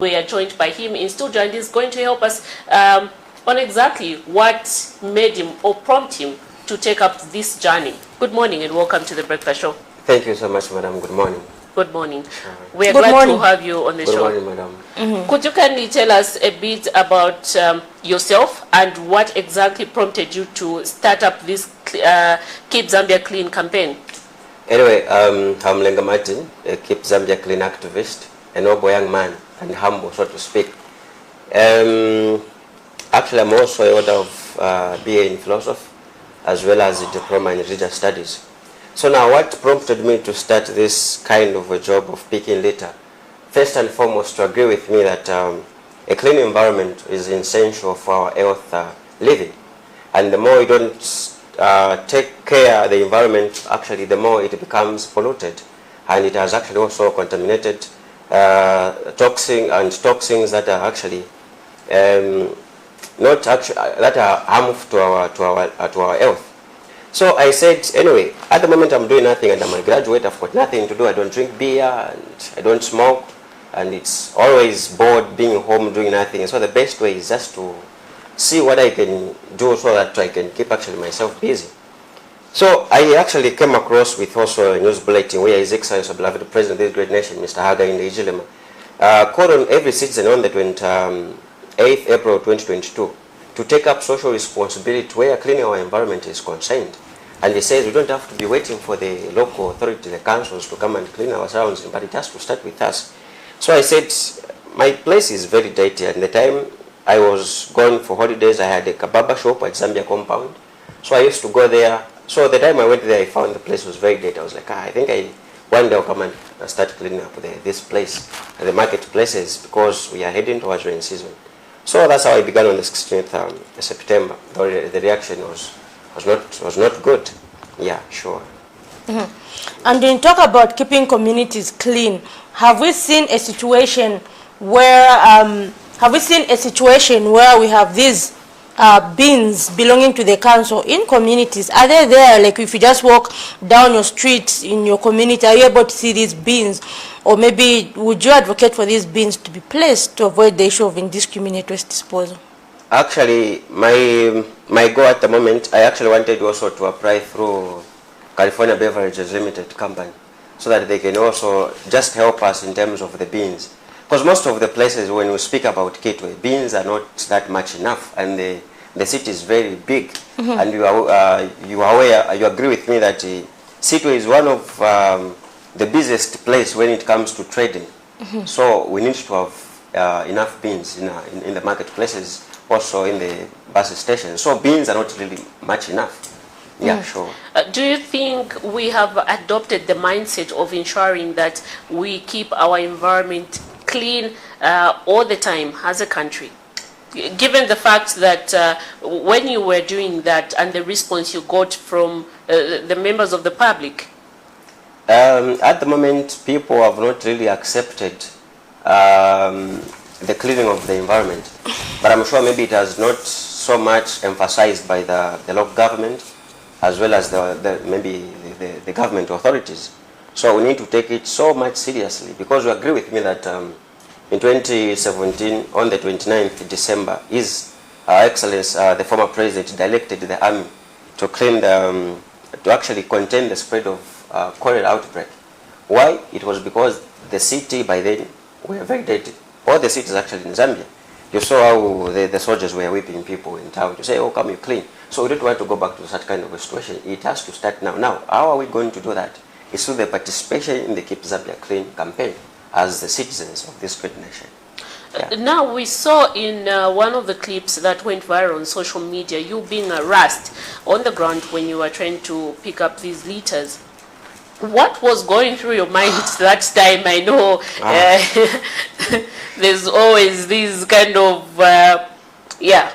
We are joined by him in studio, and he's going to help us on exactly what made him or prompted him to take up this journey. Good morning and welcome to the Breakfast Show. Thank you so much, madam. Good morning. Good morning. We are glad to have you on the show. Good morning, madam. Could you kindly tell us a bit about yourself and what exactly prompted you to start up this Keep Zambia Clean campaign? Anyway, I'm Mulenga, a Keep Zambia Clean activist, a noble young man and humble, so to speak. Actually, I'm also a holder of BA in philosophy, as well as a diploma in religious studies. So now what prompted me to start this kind of a job of picking litter? First and foremost, to agree with me that a clean environment is essential for our health living. And the more you don't take care of the environment, actually, the more it becomes polluted. And it has actually also contaminated toxins that are actually that are harmful to our health. So I said, anyway, at the moment I'm doing nothing and I'm a graduate, I've got nothing to do. I don't drink beer and I don't smoke, and it's always bored being home doing nothing. So the best way is just to see what I can do so that I can keep actually myself busy. So I actually came across with also a news bulletin where His Excellency, beloved President of this great nation, Mr. Haga in the Ijilema, called on every citizen on the 28th April 2022 to take up social responsibility where cleaning our environment is concerned. And he says we don't have to be waiting for the local authority, the councils, to come and clean our surroundings, but it has to start with us. So I said, my place is very dirty. And the time I was going for holidays, I had a kebab shop at Zambia compound. So I used to go there. So the time I went there, I found the place was very dirty. I was like, I think one day I'll come and start cleaning up this place, the marketplaces, because we are heading towards rain season. So that's how I began on the 16th September. The reaction was not good. Yeah, sure. And when you talk about keeping communities clean, have we seen a situation where we have these bins belonging to the council in communities? Are they there? Like if you just walk down your street in your community, are you able to see these bins? Or maybe would you advocate for these bins to be placed to avoid the issue of indiscriminate waste disposal? Actually, my goal at the moment, I actually wanted also to apply through California Beverages Limited company, so that they can also just help us in terms of the bins. Because most of the places, when we speak about Kitwe, bins are not that much enough, and the city is very big. And you are aware, you agree with me that Kitwe is one of the busiest place when it comes to trading. So we need to have enough bins in the marketplaces, also in the bus stations. So bins are not really much enough. Yeah, sure. Do you think we have adopted the mindset of ensuring that we keep our environment clean all the time as a country? Given the fact that when you were doing that and the response you got from the members of the public? At the moment, people have not really accepted the cleaning of the environment. But I'm sure maybe it has not so much emphasized by the local government, as well as maybe the government authorities. So we need to take it so much seriously, because you agree with me that in 2017, on the 29th December, His Excellency, the former president, directed the army to clean to actually contain the spread of cholera outbreak. Why? It was because the city by then were very dirty. All the cities actually in Zambia. You saw how the soldiers were whipping people in town. You say, oh, come, you clean. So we don't want to go back to such kind of a situation. It has to start now. Now, how are we going to do that? It's through the participation in the Keep Zambia Clean campaign as the citizens of this great nation. Yeah. Now, we saw in one of the clips that went viral on social media, you being harassed on the ground when you were trying to pick up these litters. What was going through your mind that time? I know there's always this kind of, yeah.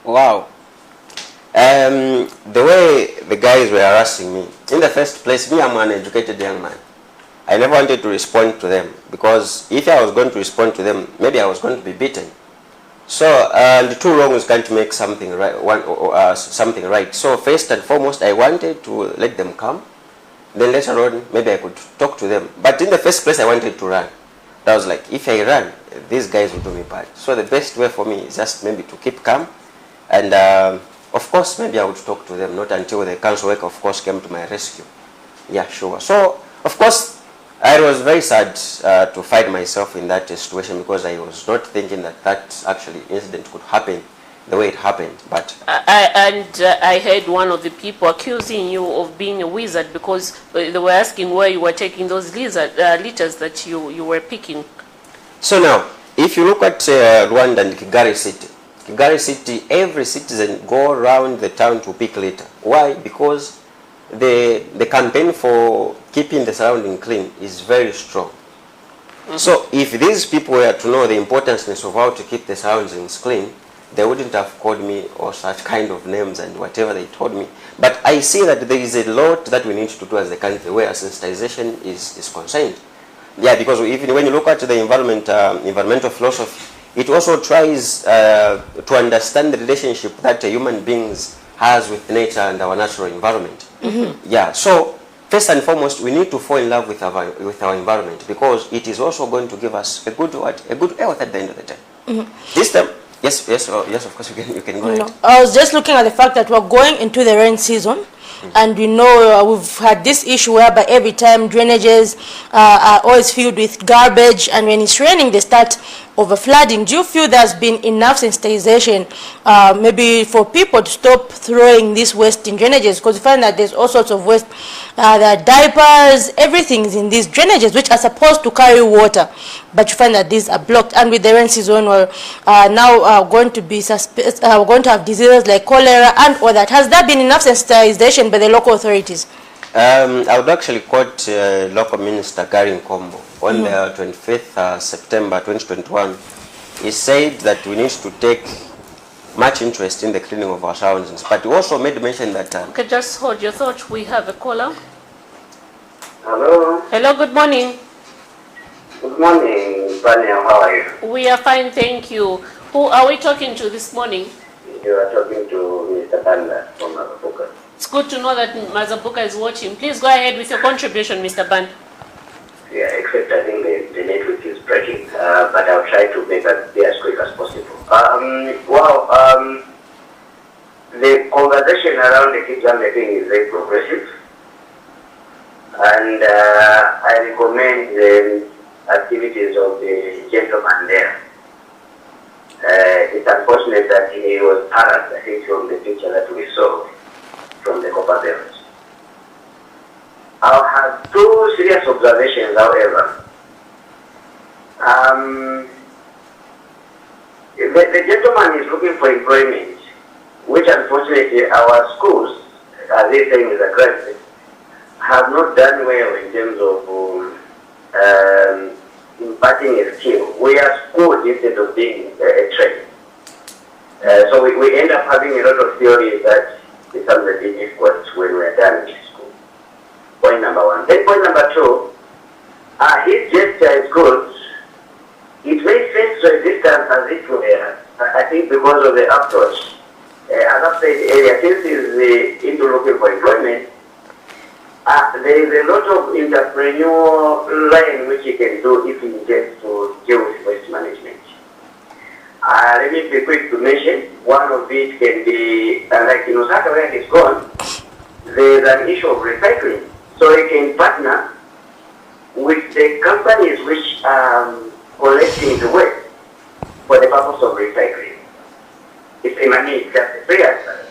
Wow. The way the guys were harassing me, in the first place, me, I'm an educated young man. I never wanted to respond to them, because if I was going to respond to them, maybe I was going to be beaten. So the two wrongs can't make something right. Something right. So first and foremost, I wanted to let them come. Then later on, maybe I could talk to them. But in the first place, I wanted to run. I was like, if I run, these guys will do me bad. So the best way for me is just maybe to keep calm, and of course maybe I would talk to them, not until the council worker of course came to my rescue. Yeah, sure. So of course I was very sad to find myself in that situation, because I was not thinking that that actually incident could happen the way it happened. But I heard one of the people accusing you of being a wizard, because they were asking where you were taking those litters that you were picking. So now, if you look at Rwanda and Kigali City, every citizen go around the town to pick litter. Why? Because the campaign for keeping the surrounding clean is very strong. So if these people were to know the importance of how to keep the surroundings clean, they wouldn't have called me or such kind of names and whatever they told me. But I see that there is a lot that we need to do as a country where sensitization is concerned. Yeah, because even when you look at the environmental philosophy, it also tries to understand the relationship that human beings has with nature and our natural environment. Yeah, so first and foremost, we need to fall in love with our environment, because it is also going to give us a good health at the end of the day. This time, yes, of course you can go ahead. I was just looking at the fact that we're going into the rain season, and we know we've had this issue whereby every time drainages are always filled with garbage, and when it's raining they start overflooding. Do you feel there's been enough sensitization maybe for people to stop throwing this waste in drainages? Because you find that there's all sorts of waste, there are diapers, everything is in these drainages which are supposed to carry water, but you find that these are blocked. And with the rain season, we're now going to be we're going to have diseases like cholera and all that. Has there been enough sensitization by the local authorities? I would actually quote local minister Gary Nkombo on the 25th September 2021. He said that we need to take much interest in the cleaning of our surroundings, but he also made mention that Okay, just hold your thought. We have a caller. Hello. Hello, good morning. Good morning, Daniel. How are you? We are fine, thank you. Who are we talking to this morning? You are talking to Mr. Banda from Mazabuka. It's good to know that Mazabuka is watching. Please go ahead with your contribution, Mr. Ban. Yeah, except I think the network is breaking, but I'll try to make that be as quick as possible. The conversation around the Camnet thing is very progressive, and I recommend the activities of the gentleman there. It's unfortunate that he was harassed, I think, from the picture that we saw from the copper belt. I'll have two serious observations, however. The gentleman is looking for employment, which unfortunately our schools, as they saying is a crisis, have not done well in terms of imparting a skill. We are schooled instead of being a trade. So we end up having a lot of theories that becomes a bit difficult when we are done with school. Point number one. Then point number two, his gesture is good. It may face resistance as it were, I think because of the approach. As I said earlier, since he's into looking for employment, there is a lot of entrepreneurial line which he can do if he intends to deal with waste management. Let me be quick to mention, one of it can be, like in Osaka where he's gone, there's an issue of recycling. So he can partner with the companies which are collecting the waste for the purpose of recycling. It's a money, just a free answer.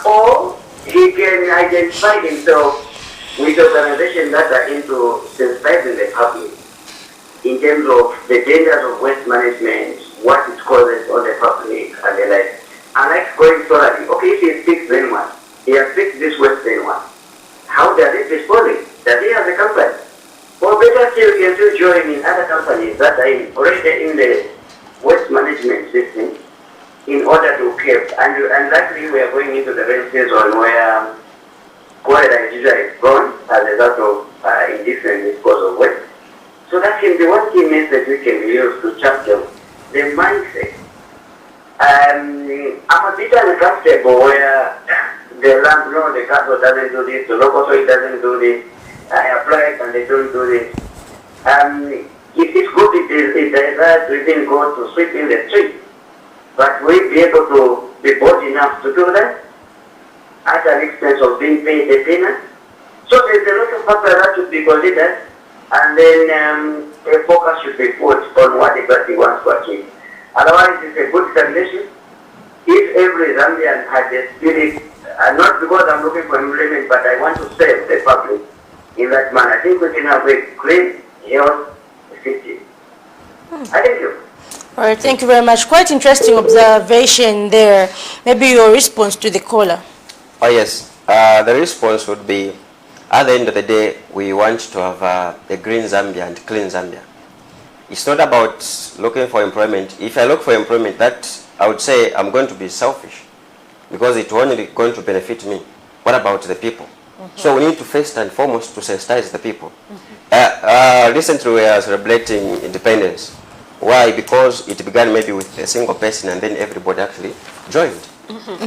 Or he can identify himself with organizations that are into sensitizing the public in terms of the dangers of waste management, what it causes on the public, and the like. And like going solely, okay, if he speaks then one, he has fixed this waste then one. How does it dispose it? Does he have a company? Or better still, he can still join in other companies that are already in the waste management system in order to keep. And luckily we are going into the rain season where cholera is usually gone as a result of indifferent disposal of waste. So that can be one key message we can use to champion the mindset. I'm a bit uncomfortable where the land, no, the council doesn't do this, the local authority doesn't do this, I apply it and they don't do this. It is good it that we didn't go to sweep in the street, but we'll be able to be bold enough to do that at an expense of being paid a peanut. So there's a lot of factors that should be considered, and then a focus should be put on what exactly wants to achieve. Otherwise, it's a good stagnation. If every Zambian had the spirit, and not because I'm looking for employment, but I want to serve the public in that manner, I think we can have a great health city. I thank you. All right, thank you very much. Quite interesting observation there. Maybe your response to the caller. Oh yes, the response would be, at the end of the day, we want to have a green Zambia and clean Zambia. It's not about looking for employment. If I look for employment, that I would say I'm going to be selfish, because it's only going to benefit me. What about the people? So we need to first and foremost to sensitize the people. Recently we are celebrating independence. Why? Because it began maybe with a single person and then everybody actually joined.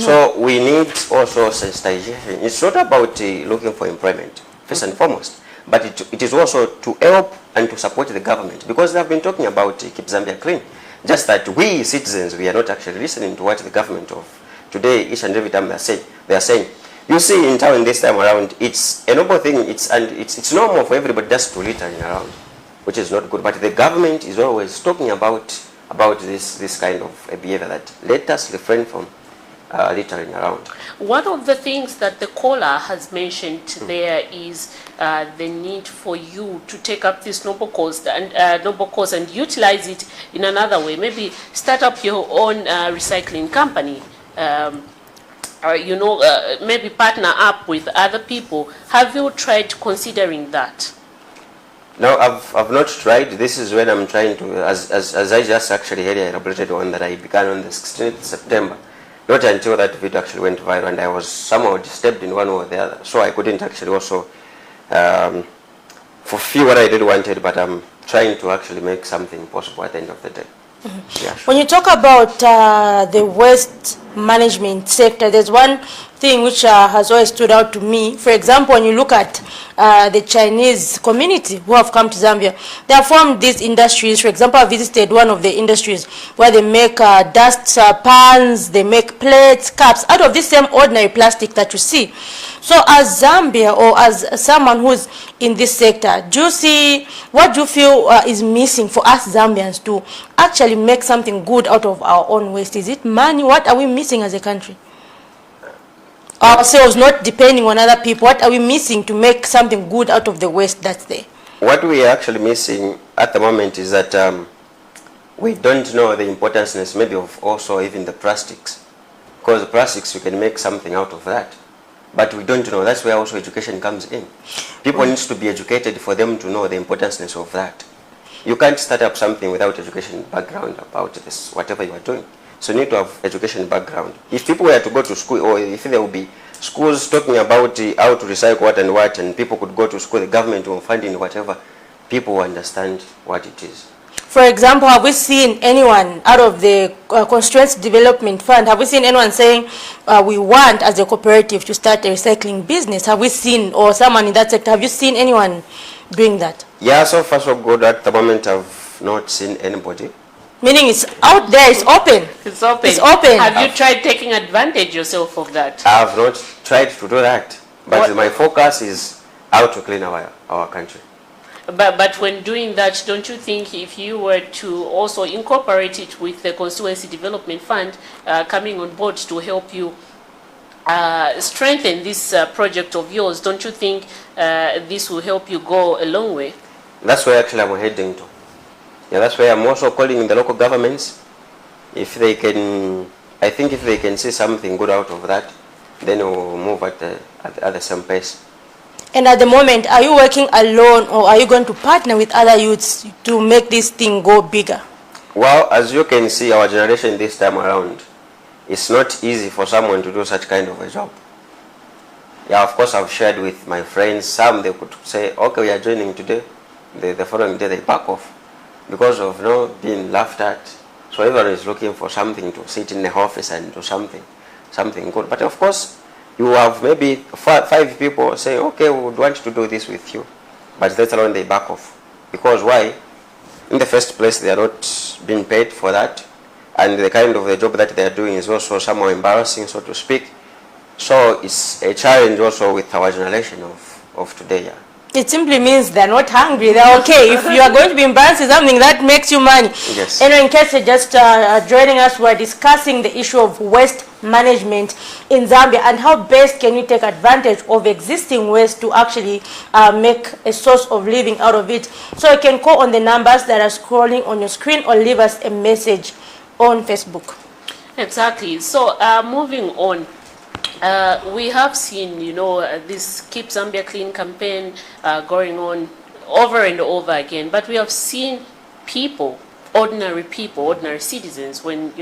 So we need also sensitization. It's not about looking for employment, first and foremost, but it is also to help and to support the government, because they have been talking about keep Zambia clean. Just that we citizens, we are not actually listening to what the government of today, each and every time they are saying. You see, in town this time around, it's a noble thing. It's normal for everybody just to littering around, which is not good. But the government is always talking about this kind of behavior that let us refrain from littering around. One of the things that the caller has mentioned there is the need for you to take up this noble cause and utilize it in another way. Maybe start up your own recycling company. Maybe partner up with other people. Have you tried considering that? No, I've not tried. This is when I'm trying to, as I just actually had elaborated on that I began on the 16th September. Not until that video actually went viral, and I was somehow disturbed in one way or the other. So I couldn't actually also fulfill what I really wanted, but I'm trying to actually make something possible at the end of the day. Yeah, sure. When you talk about the waste management sector, there's one thing which has always stood out to me. For example, when you look at the Chinese community who have come to Zambia, they have formed these industries. For example, I visited one of the industries where they make dust pans, they make plates, cups, out of this same ordinary plastic that you see. So as Zambia, or as someone who's in this sector, do you see, what do you feel is missing for us Zambians to actually make something good out of our own waste? Is it money? What are we missing as a country? Ourselves not depending on other people. What are we missing to make something good out of the waste that's there? What we are actually missing at the moment is that we don't know the importance maybe of also even the plastics. Because the plastics, you can make something out of that. But we don't know. That's where also education comes in. People need to be educated for them to know the importance of that. You can't start up something without education background about this, whatever you are doing. So you need to have education background. If people were to go to school, or if there will be schools talking about how to recycle what, and people could go to school, the government will fund in whatever, people will understand what it is. For example, have we seen anyone out of the Constituency Development Fund, have we seen anyone saying we want as a cooperative to start a recycling business? Have we seen, or someone in that sector, have you seen anyone doing that? Yeah, so far so good. At the moment I've not seen anybody. Meaning it's out there, it's open. It's open. It's open. Have you tried taking advantage yourself of that? I have not tried to do that. But my focus is how to clean our country. But when doing that, don't you think if you were to also incorporate it with the Constituency Development Fund coming on board to help you strengthen this project of yours, don't you think this will help you go a long way? That's where actually I'm heading to. Yeah, that's why I'm also calling the local governments. If they can, I think if they can see something good out of that, then we'll move at the same pace. And at the moment, are you working alone, or are you going to partner with other youths to make this thing go bigger? Well, as you can see, our generation this time around, it's not easy for someone to do such kind of a job. Yeah, of course, I've shared with my friends. Some, they could say, okay, we are joining today. The following day, they back off because of being laughed at. So everyone is looking for something to sit in the office and do something good. But of course, you have maybe five people say, okay, we would want to do this with you. But later on they back off. Because why? In the first place, they are not being paid for that, and the kind of the job that they are doing is also somehow embarrassing, so to speak. So it's a challenge also with our generation of today. Yeah. It simply means they're not hungry, they're okay. If you are going to be embarrassed in something that makes you money. Yes. And in case you're just joining us, we're discussing the issue of waste management in Zambia and how best can you take advantage of existing waste to actually make a source of living out of it. So you can call on the numbers that are scrolling on your screen or leave us a message on Facebook. Exactly. So moving on. We have seen, this Keep Zambia Clean campaign going on over and over again, but we have seen people, ordinary citizens, when,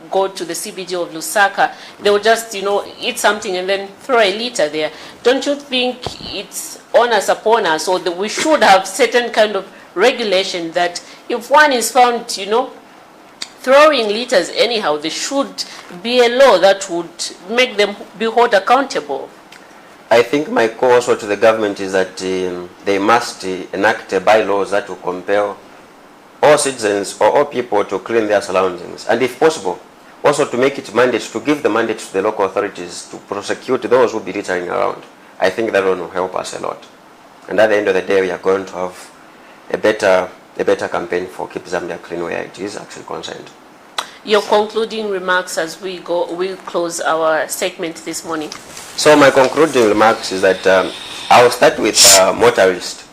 go to the CBD of Lusaka, they will just, eat something and then throw a litter there. Don't you think it's on us, upon us, or that we should have certain kind of regulation that if one is found, throwing litters anyhow, there should be a law that would make them be held accountable? I think my call also to the government is that they must enact bylaws that will compel all citizens or all people to clean their surroundings, and if possible, also to make it mandate, to give the mandate to the local authorities to prosecute those who be littering around. I think that will help us a lot. And at the end of the day, we are going to have a better campaign for Keep Zambia Clean where it is actually concerned. Your concluding remarks as we close our segment this morning. So my concluding remarks is that I'll start with motorists.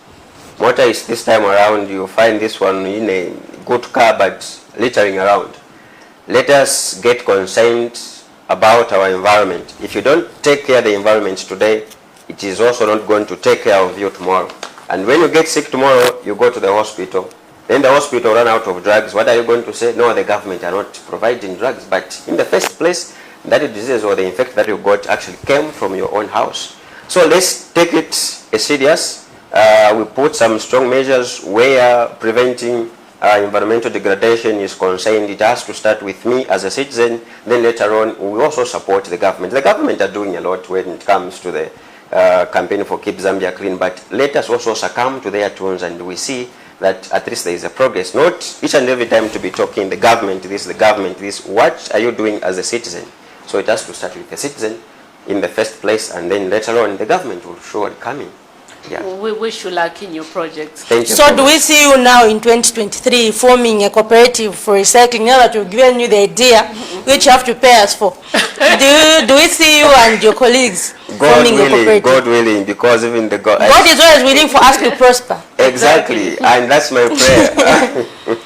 Motorists, this time around, you find this one in a good car but littering around. Let us get concerned about our environment. If you don't take care of the environment today, it is also not going to take care of you tomorrow. And when you get sick tomorrow, you go to the hospital. Then the hospital run out of drugs. What are you going to say? No, the government are not providing drugs. But in the first place, that disease or the infection that you got actually came from your own house. So let's take it serious. We put some strong measures where preventing environmental degradation is concerned. It has to start with me as a citizen. Then later on, we also support the government. The government are doing a lot when it comes to the campaign for Keep Zambia Clean. But let us also succumb to their tunes, and we see that at least there is a progress. Not each and every time to be talking the government this. What are you doing as a citizen? So it has to start with the citizen in the first place, and then later on the government will surely come in. Yeah. We wish you luck in your projects. Thank you. So do we see you now in 2023 forming a cooperative for recycling, now that we've given you the idea, which you have to pay us for? do we see you and your colleagues forming a cooperative? God willing, because even the God is always willing for us to prosper. Exactly, and that's my prayer.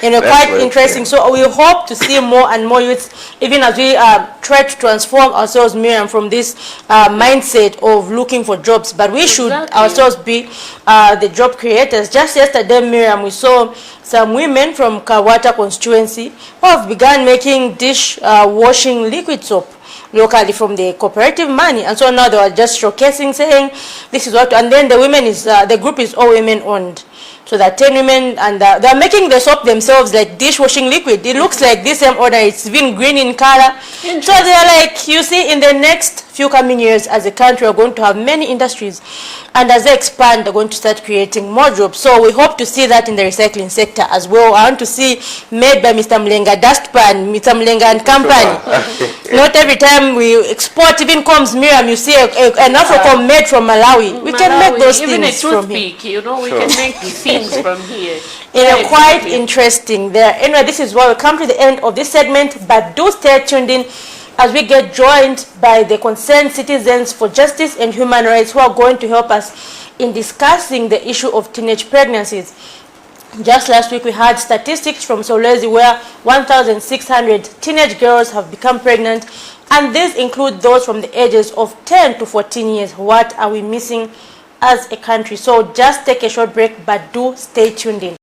Quite interesting. So we hope to see more and more youths, even as we try to transform ourselves, Miriam, from this mindset of looking for jobs. But we should ourselves be the job creators. Just yesterday, Miriam, we saw some women from Kawata constituency who have begun making dish washing liquid soap locally from the cooperative money, and so now they are just showcasing, saying this is what. And then the group is all women owned. So there are 10 women, and they're making the soap themselves, like dishwashing liquid. It looks like this same order. It's been green in color. So they're like, you see, in the next few coming years, as a country, we're going to have many industries, and as they expand, they're going to start creating more jobs. So we hope to see that in the recycling sector as well. I want to see made by Mr. Mulenga Dustpan, Mr. Mulenga and company. Not every time we export, even comes Miriam, you see an Afrocom made from Malawi. We can make those things from here. We can make things from here. Quite interesting there. Anyway, this is why we come to the end of this segment, but do stay tuned in as we get joined by the concerned citizens for justice and human rights who are going to help us in discussing the issue of teenage pregnancies. Just last week we had statistics from Solwezi where 1,600 teenage girls have become pregnant, and these include those from the ages of 10 to 14 years. What are we missing as a country? So just take a short break, but do stay tuned in.